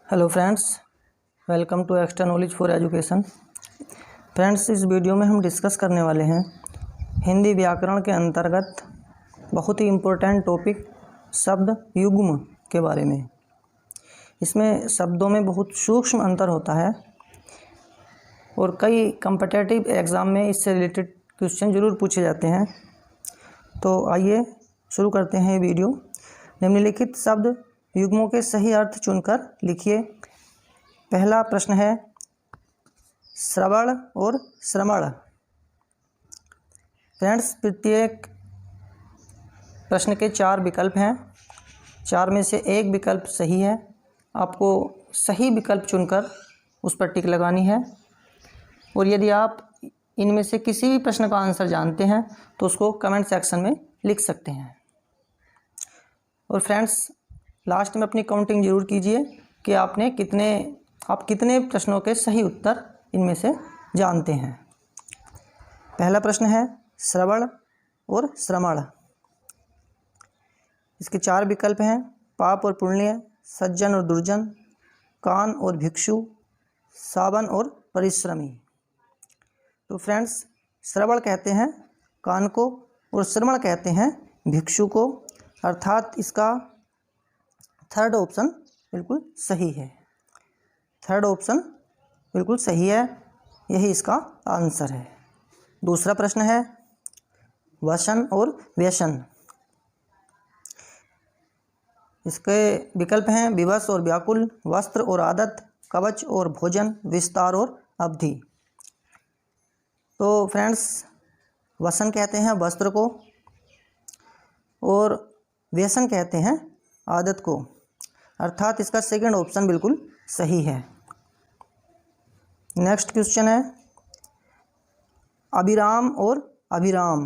Hello friends, welcome to extra knowledge for education. Friends, इस video में हम discuss करने वाले हैं हिंदी व्याकरण के अंतर्गत बहुत ही इम्पोर्टेंट टॉपिक शब्द युग्म के बारे में। इसमें शब्दों में बहुत सूक्ष्म अंतर होता है और कई कॉम्पिटिटिव एग्ज़ाम में इससे रिलेटेड क्वेश्चन ज़रूर पूछे जाते हैं। तो आइए शुरू करते हैं ये वीडियो। निम्नलिखित शब्द युग्मों के सही अर्थ चुनकर लिखिए। पहला प्रश्न है श्रवण और श्रमण। फ्रेंड्स, प्रत्येक प्रश्न के 4 विकल्प हैं। 4 में से एक विकल्प सही है। आपको सही विकल्प चुनकर उस पर टिक लगानी है और यदि आप इनमें से किसी भी प्रश्न का आंसर जानते हैं तो उसको कमेंट सेक्शन में लिख सकते हैं। और फ्रेंड्स, लास्ट में अपनी काउंटिंग ज़रूर कीजिए कि आप कितने प्रश्नों के सही उत्तर इनमें से जानते हैं। पहला प्रश्न है श्रवण और श्रमण। इसके 4 विकल्प हैं पाप और पुण्य, सज्जन और दुर्जन, कान और भिक्षु, सावन और परिश्रमी। तो फ्रेंड्स, श्रवण कहते हैं कान को और श्रमण कहते हैं भिक्षु को, अर्थात इसका थर्ड ऑप्शन बिल्कुल सही है। थर्ड ऑप्शन बिल्कुल सही है, यही इसका आंसर है। दूसरा प्रश्न है वसन और व्यसन। इसके विकल्प हैं विवश और व्याकुल, वस्त्र और आदत, कवच और भोजन, विस्तार और अवधि। तो फ्रेंड्स, वसन कहते हैं वस्त्र को और व्यसन कहते हैं आदत को, अर्थात इसका सेकंड ऑप्शन बिल्कुल सही है। नेक्स्ट क्वेश्चन है अभिराम और अभिराम।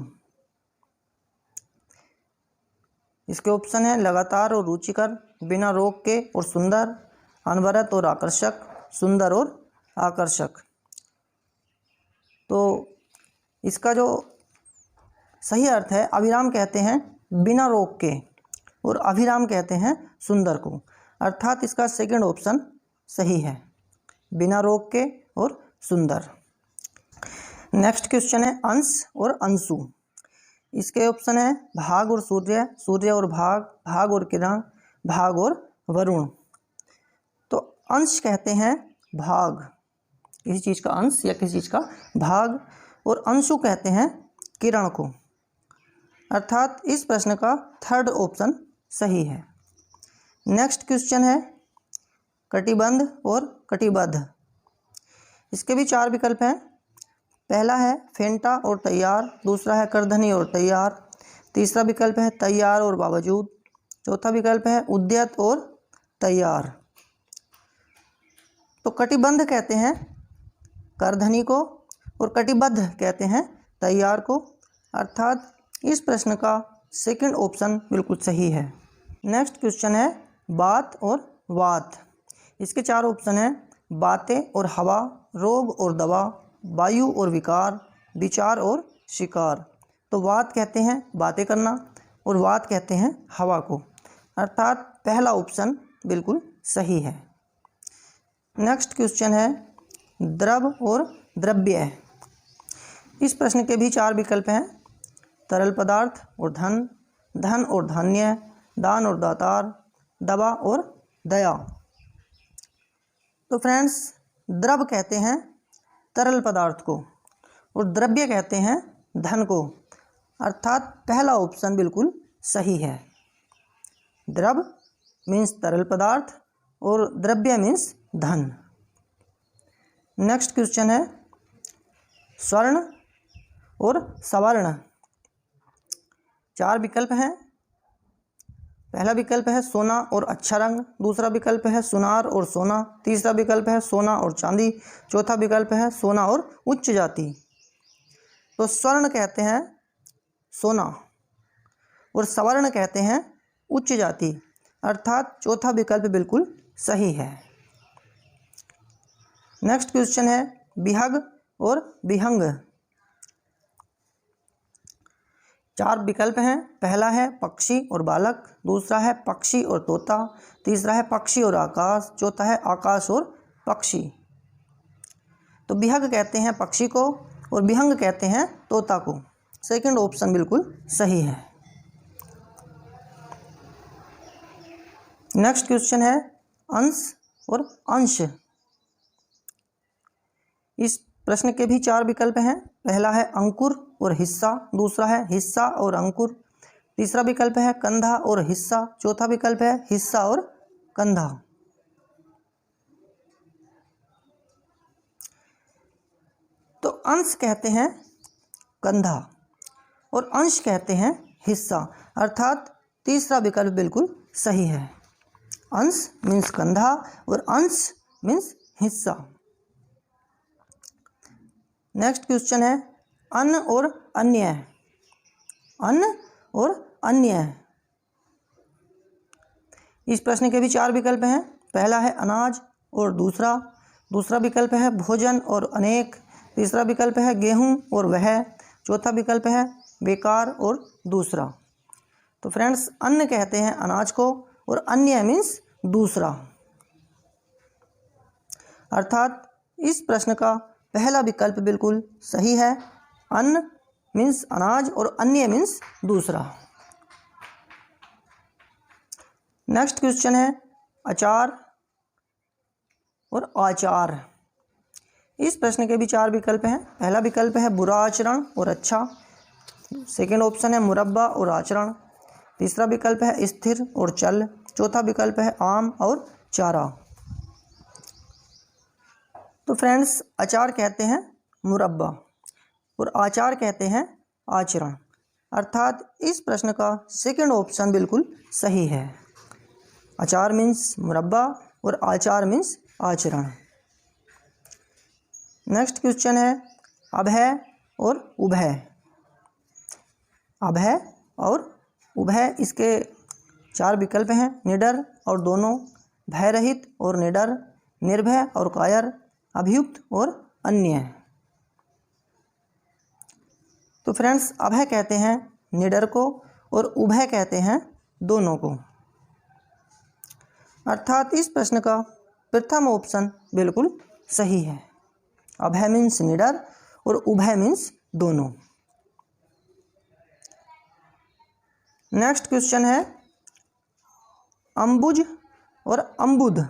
इसके ऑप्शन है लगातार और रुचिकर, बिना रोक के और सुंदर, अनवरत और आकर्षक, सुंदर और आकर्षक। तो इसका जो सही अर्थ है अभिराम कहते हैं बिना रोक के और अभिराम कहते हैं सुंदर को, अर्थात इसका सेकंड ऑप्शन सही है, बिना रोक के और सुंदर। नेक्स्ट क्वेश्चन है अंश और अंशु। इसके ऑप्शन है भाग और सूर्य, सूर्य और भाग, भाग और किरण, भाग और वरुण। तो अंश कहते हैं भाग, किसी चीज़ का अंश या किसी चीज़ का भाग, और अंशु कहते हैं किरण को, अर्थात इस प्रश्न का थर्ड ऑप्शन सही है। नेक्स्ट क्वेश्चन है कटिबंध और कटिबद्ध। इसके भी 4 विकल्प हैं। पहला है फेंटा और तैयार, दूसरा है करधनी और तैयार, तीसरा विकल्प है तैयार और बावजूद, चौथा विकल्प है उद्यत और तैयार। तो कटिबंध कहते हैं करधनी को और कटिबद्ध कहते हैं तैयार को, अर्थात इस प्रश्न का सेकंड ऑप्शन बिल्कुल सही है। नेक्स्ट क्वेश्चन है बात और वात। इसके 4 ऑप्शन हैं बातें और हवा, रोग और दवा, वायु और विकार, विचार और शिकार। तो वात कहते हैं बातें करना और वात कहते हैं हवा को, अर्थात पहला ऑप्शन बिल्कुल सही है। नेक्स्ट क्वेश्चन है द्रव और द्रव्य। इस प्रश्न के भी 4 विकल्प हैं तरल पदार्थ और धन, धन और धान्य, दान और दातार, दवा और दया। तो फ्रेंड्स, द्रव कहते हैं तरल पदार्थ को और द्रव्य कहते हैं धन को, अर्थात पहला ऑप्शन बिल्कुल सही है। द्रव मीन्स तरल पदार्थ और द्रव्य मीन्स धन। नेक्स्ट क्वेश्चन है स्वर्ण और सवर्ण। 4 विकल्प हैं। पहला विकल्प है सोना और अच्छा रंग, दूसरा विकल्प है सुनार और सोना, तीसरा विकल्प है सोना और चांदी, चौथा विकल्प है सोना और उच्च जाति। तो स्वर्ण कहते हैं सोना और सवर्ण कहते हैं उच्च जाति, अर्थात चौथा विकल्प बिल्कुल सही है। नेक्स्ट क्वेश्चन है विहग और विहंग। 4 विकल्प हैं। पहला है पक्षी और बालक, दूसरा है पक्षी और तोता, तीसरा है पक्षी और आकाश, चौथा है आकाश और पक्षी। तो विहंग कहते हैं पक्षी को और विहंग कहते हैं तोता को। सेकंड ऑप्शन बिल्कुल सही है। नेक्स्ट क्वेश्चन है अंश और अंश। इस प्रश्न के भी 4 विकल्प हैं। पहला है अंकुर और हिस्सा, दूसरा है हिस्सा और अंकुर, तीसरा विकल्प है कंधा और हिस्सा, चौथा विकल्प है हिस्सा और कंधा। तो अंश कहते हैं कंधा और अंश कहते हैं हिस्सा, अर्थात तीसरा विकल्प बिल्कुल सही है। अंश मीन्स कंधा और अंश मीन्स हिस्सा। नेक्स्ट क्वेश्चन है अन्न और अन्य। अन्न और अन्य। इस प्रश्न के भी 4 विकल्प हैं। पहला है अनाज और दूसरा विकल्प है भोजन और अनेक, तीसरा विकल्प है गेहूं और वह, चौथा विकल्प है बेकार और दूसरा। तो फ्रेंड्स अन्न कहते हैं अनाज को और अन्य मीन्स दूसरा, अर्थात इस प्रश्न का पहला विकल्प बिल्कुल सही है। अन्न मीन्स अनाज और अन्य मीन्स दूसरा। नेक्स्ट क्वेश्चन है अचार और आचार। इस प्रश्न के भी 4 विकल्प हैं। पहला विकल्प है बुरा आचरण और अच्छा, सेकंड ऑप्शन है मुरब्बा और आचरण, तीसरा विकल्प है स्थिर और चल, चौथा विकल्प है आम और चारा। तो फ्रेंड्स अचार कहते हैं मुरब्बा और आचार कहते हैं आचरण, अर्थात इस प्रश्न का सेकंड ऑप्शन बिल्कुल सही है। अचार मीन्स मुरब्बा और आचार मीन्स आचरण। नेक्स्ट क्वेश्चन है अभय और उभय। अभय और उभय, इसके 4 विकल्प हैं। निडर और दोनों, भय रहित और निडर, निर्भय और कायर, अभियुक्त और अन्य। तो फ्रेंड्स अभय कहते हैं निडर को और उभय कहते हैं दोनों को, अर्थात इस प्रश्न का प्रथम ऑप्शन बिल्कुल सही है। अभय मीन्स निडर और उभय मीन्स दोनों। नेक्स्ट क्वेश्चन है अम्बुज और अम्बुद।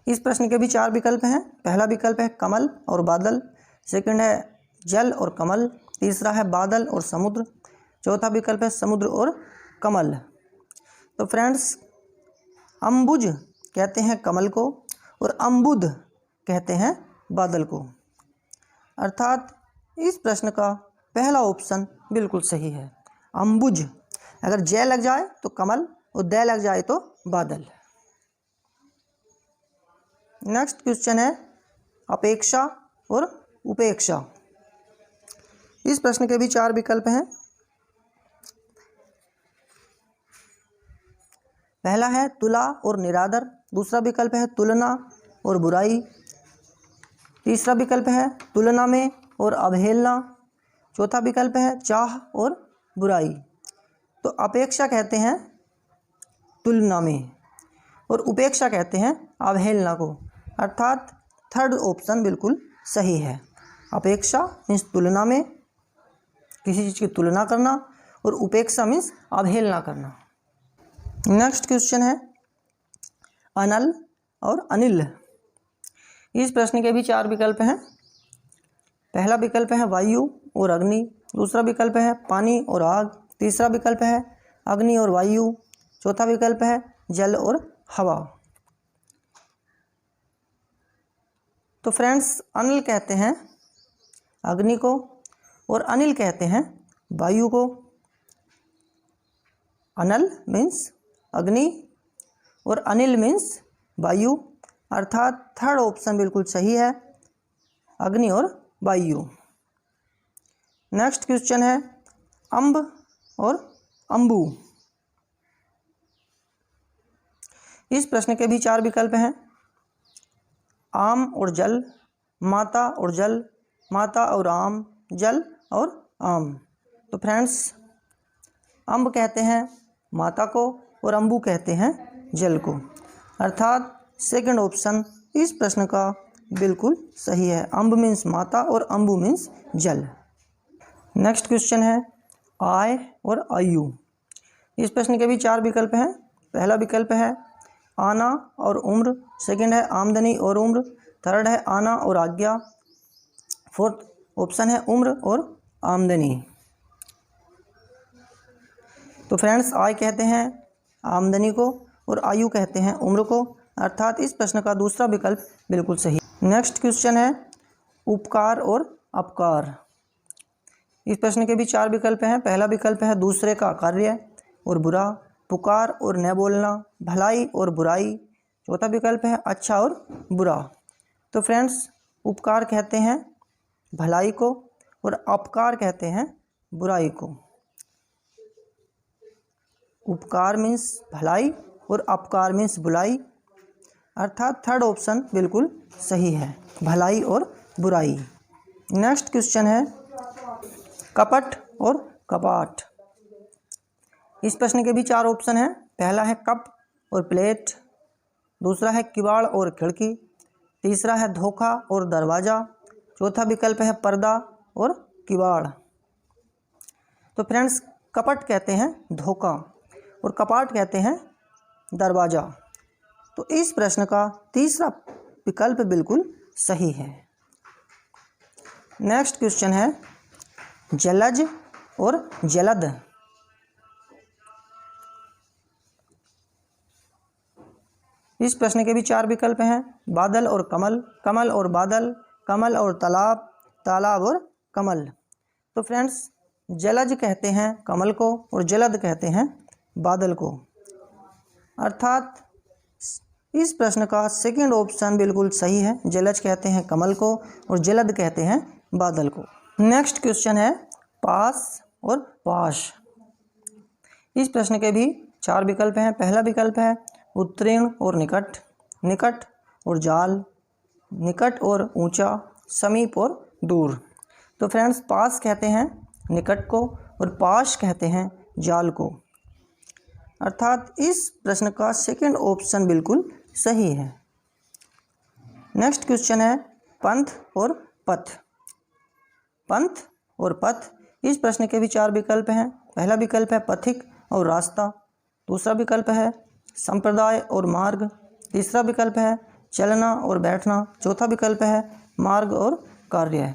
इस प्रश्न के भी 4 विकल्प हैं। पहला विकल्प है कमल और बादल, सेकंड है जल और कमल, तीसरा है बादल और समुद्र, चौथा विकल्प है समुद्र और कमल। तो फ्रेंड्स अम्बुज कहते हैं कमल को और अम्बुद कहते हैं बादल को, अर्थात इस प्रश्न का पहला ऑप्शन बिल्कुल सही है। अम्बुज, अगर जय लग जाए तो कमल और दय लग जाए तो बादल। नेक्स्ट क्वेश्चन है अपेक्षा और उपेक्षा। इस प्रश्न के भी 4 विकल्प हैं। पहला है तुला और निरादर, दूसरा विकल्प है तुलना और बुराई, तीसरा विकल्प है तुलना में और अवहेलना, चौथा विकल्प है चाह और बुराई। तो अपेक्षा कहते हैं तुलना में और उपेक्षा कहते हैं अवहेलना को, अर्थात थर्ड ऑप्शन बिल्कुल सही है। अपेक्षा मीन्स तुलना में, किसी चीज़ की तुलना करना, और उपेक्षा मीन्स अवहेलना करना। नेक्स्ट क्वेश्चन है अनल और अनिल। इस प्रश्न के भी 4 विकल्प हैं। पहला विकल्प है वायु और अग्नि, दूसरा विकल्प है पानी और आग, तीसरा विकल्प है अग्नि और वायु, चौथा विकल्प है जल और हवा। तो फ्रेंड्स अनिल कहते हैं अग्नि को और अनिल कहते हैं वायु को। अनल मीन्स अग्नि और अनिल मीन्स वायु, अर्थात थर्ड ऑप्शन बिल्कुल सही है, अग्नि और वायु। नेक्स्ट क्वेश्चन है अम्ब और अम्बु। इस प्रश्न के भी 4 विकल्प हैं। आम और जल, माता और जल, माता और आम, जल और आम। तो फ्रेंड्स, अम्ब कहते हैं माता को और अम्बू कहते हैं जल को, अर्थात सेकंड ऑप्शन इस प्रश्न का बिल्कुल सही है। अम्ब मीन्स माता और अम्बू मीन्स जल। नेक्स्ट क्वेश्चन है आय और आयु। इस प्रश्न के भी 4 विकल्प हैं। पहला विकल्प है आना और उम्र, सेकंड है आमदनी और उम्र, थर्ड है आना और आज्ञा, फोर्थ ऑप्शन है उम्र और आमदनी। तो फ्रेंड्स, आय कहते हैं आमदनी को और आयु कहते हैं उम्र को, अर्थात इस प्रश्न का दूसरा विकल्प बिल्कुल सही। नेक्स्ट क्वेश्चन है उपकार और अपकार। इस प्रश्न के भी 4 विकल्प हैं। पहला विकल्प है दूसरे का कार्य और बुरा, पुकार और न बोलना, भलाई और बुराई, चौथा विकल्प है अच्छा और बुरा। तो फ्रेंड्स, उपकार कहते हैं भलाई को और अपकार कहते हैं बुराई को। उपकार मीन्स भलाई और अपकार मीन्स बुराई, अर्थात थर्ड ऑप्शन बिल्कुल सही है, भलाई और बुराई। नेक्स्ट क्वेश्चन है कपट और कपाट। इस प्रश्न के भी 4 ऑप्शन हैं। पहला है कप और प्लेट, दूसरा है किवाड़ और खिड़की, तीसरा है धोखा और दरवाज़ा, चौथा विकल्प है पर्दा और किवाड़। तो फ्रेंड्स, कपट कहते हैं धोखा और कपाट कहते हैं दरवाज़ा। तो इस प्रश्न का तीसरा विकल्प बिल्कुल सही है। नेक्स्ट क्वेश्चन है जलज और जलद। इस प्रश्न के भी 4 विकल्प हैं। बादल और कमल, कमल और बादल, कमल और तालाब, तालाब और कमल। तो फ्रेंड्स, जलज कहते हैं कमल को और जलद कहते हैं बादल को, अर्थात इस प्रश्न का सेकंड ऑप्शन बिल्कुल सही है। जलज कहते हैं कमल को और जलद कहते हैं बादल को। नेक्स्ट क्वेश्चन है पास और पाश। इस प्रश्न के भी 4 विकल्प हैं। पहला विकल्प है उत्तीर्ण और निकट, निकट और जाल, निकट और ऊंचा, समीप और दूर। तो फ्रेंड्स, पास कहते हैं निकट को और पाश कहते हैं जाल को, अर्थात इस प्रश्न का सेकंड ऑप्शन बिल्कुल सही है। नेक्स्ट क्वेश्चन है पंथ और पथ। पंथ और पथ, इस प्रश्न के भी 4 विकल्प हैं। पहला विकल्प है पथिक और रास्ता, दूसरा विकल्प है संप्रदाय और मार्ग, तीसरा विकल्प है चलना और बैठना, चौथा विकल्प है मार्ग और कार्य।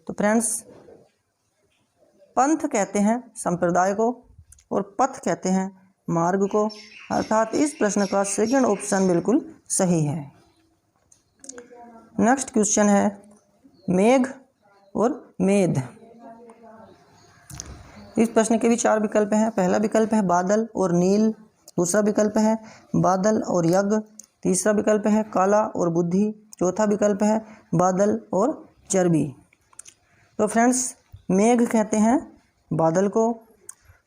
तो फ्रेंड्स, पंथ कहते हैं संप्रदाय को और पथ कहते हैं मार्ग को, अर्थात इस प्रश्न का सेकंड ऑप्शन बिल्कुल सही है। नेक्स्ट क्वेश्चन है मेघ और मेध। इस प्रश्न के भी 4 विकल्प हैं। पहला विकल्प है बादल और नील, दूसरा विकल्प है बादल और यज्ञ, तीसरा विकल्प है काला और बुद्धि, चौथा विकल्प है बादल और चर्बी। तो फ्रेंड्स, मेघ कहते हैं बादल को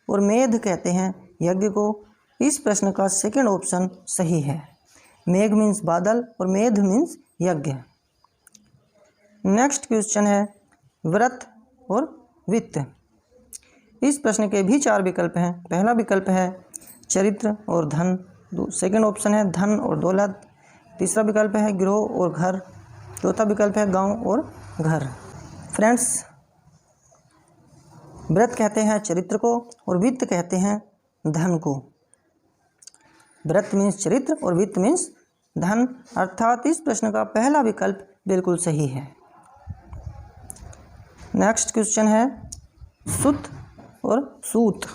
और मेध कहते हैं यज्ञ को। इस प्रश्न का सेकंड ऑप्शन सही है। मेघ मीन्स बादल और मेध मीन्स यज्ञ। नेक्स्ट क्वेश्चन है व्रत और वित्त। इस प्रश्न के भी 4 विकल्प हैं। पहला विकल्प है चरित्र और धन, सेकंड ऑप्शन है धन और दौलत, तीसरा विकल्प है गिरोह और घर, चौथा विकल्प है गांव और घर। फ्रेंड्स, व्रत कहते हैं चरित्र को और वित्त कहते हैं धन को। व्रत मीन्स चरित्र और वित्त मीन्स धन, अर्थात इस प्रश्न का पहला विकल्प बिल्कुल सही है। नेक्स्ट क्वेश्चन है सुत और सूत।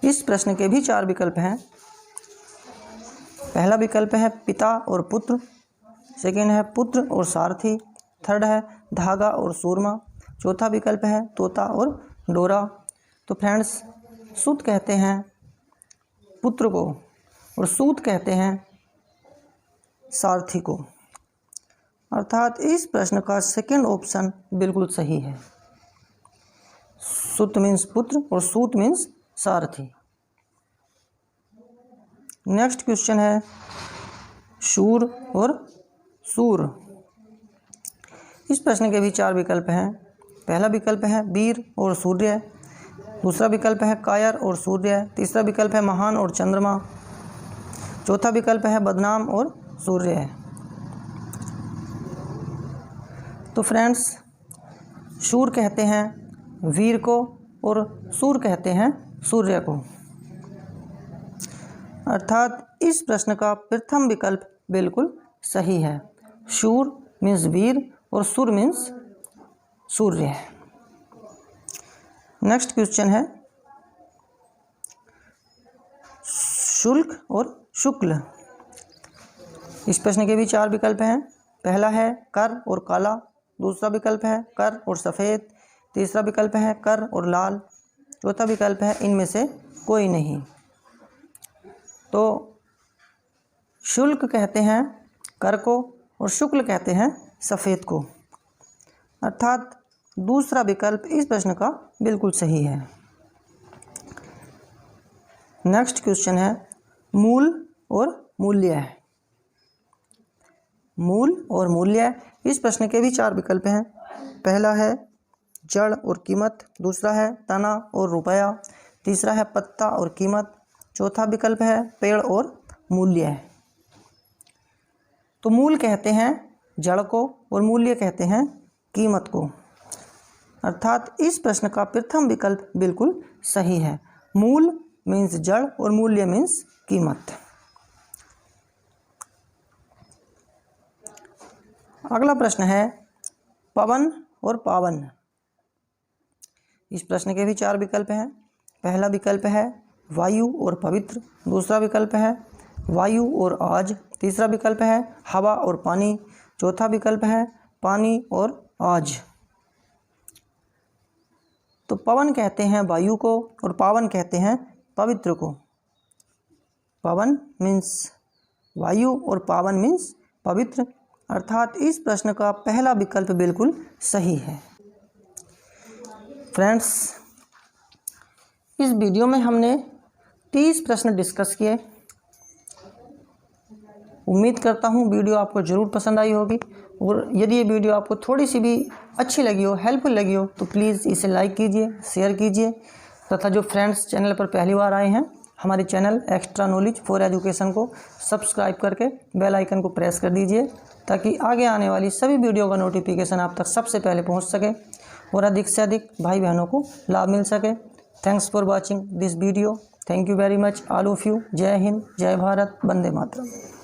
इस प्रश्न के भी 4 विकल्प हैं। पहला विकल्प है पिता और पुत्र, सेकंड है पुत्र और सारथी, थर्ड है धागा और सूरमा, चौथा विकल्प है तोता और डोरा। तो फ्रेंड्स, सुत कहते हैं पुत्र को और सूत कहते हैं सारथी को, अर्थात इस प्रश्न का सेकंड ऑप्शन बिल्कुल सही है। सुत मीन्स पुत्र और सूत मीन्स सारथी। नेक्स्ट क्वेश्चन है शूर और सूर। इस प्रश्न के भी 4 विकल्प हैं। पहला विकल्प है वीर और सूर्य, दूसरा विकल्प है कायर और सूर्य, तीसरा विकल्प है महान और चंद्रमा, चौथा विकल्प है बदनाम और सूर्य। तो फ्रेंड्स, शूर कहते हैं वीर को और सूर कहते हैं सूर्य को, अर्थात इस प्रश्न का प्रथम विकल्प बिल्कुल सही है। शूर मीन्स वीर और सूर मीन्स सूर्य। नेक्स्ट क्वेश्चन है शुल्क और शुक्ल। इस प्रश्न के भी 4 विकल्प हैं। पहला है कर और काला, दूसरा विकल्प है कर और सफ़ेद, तीसरा विकल्प है कर और लाल, चौथा विकल्प है इनमें से कोई नहीं। तो शुल्क कहते हैं कर को और शुक्ल कहते हैं सफ़ेद को, अर्थात दूसरा विकल्प इस प्रश्न का बिल्कुल सही है। नेक्स्ट क्वेश्चन है मूल और मूल्य। मूल और मूल्य, इस प्रश्न के भी 4 विकल्प हैं। पहला है जड़ और कीमत, दूसरा है तना और रुपया, तीसरा है पत्ता और कीमत, चौथा विकल्प है पेड़ और मूल्य। तो मूल कहते हैं जड़ को और मूल्य कहते हैं कीमत को, अर्थात इस प्रश्न का प्रथम विकल्प बिल्कुल सही है। मूल मीन्स जड़ और मूल्य मीन्स कीमत। अगला प्रश्न है पवन और पावन। इस प्रश्न के भी 4 विकल्प हैं। पहला विकल्प है वायु और पवित्र, दूसरा विकल्प है वायु और आज, तीसरा विकल्प है हवा और पानी, चौथा विकल्प है पानी और आज। तो पवन कहते हैं वायु को और पावन कहते हैं पवित्र को। पवन मीन्स वायु और पावन मीन्स पवित्र, अर्थात इस प्रश्न का पहला विकल्प बिल्कुल सही है। फ्रेंड्स, इस वीडियो में हमने 30 प्रश्न डिस्कस किए। उम्मीद करता हूँ वीडियो आपको ज़रूर पसंद आई होगी, और यदि ये वीडियो आपको थोड़ी सी भी अच्छी लगी हो, हेल्पफुल लगी हो, तो प्लीज़ इसे लाइक कीजिए, शेयर कीजिए, तथा जो फ्रेंड्स चैनल पर पहली बार आए हैं हमारे channel extra knowledge for education को सब्सक्राइब करके बेल आइकन को प्रेस कर दीजिए, ताकि आगे आने वाली सभी वीडियो का नोटिफिकेशन आप तक सबसे पहले पहुंच सके और अधिक से अधिक भाई बहनों को लाभ मिल सके। Thanks for watching this video. Thank you very much all of you. जय हिंद, जय भारत, वंदे मातरम।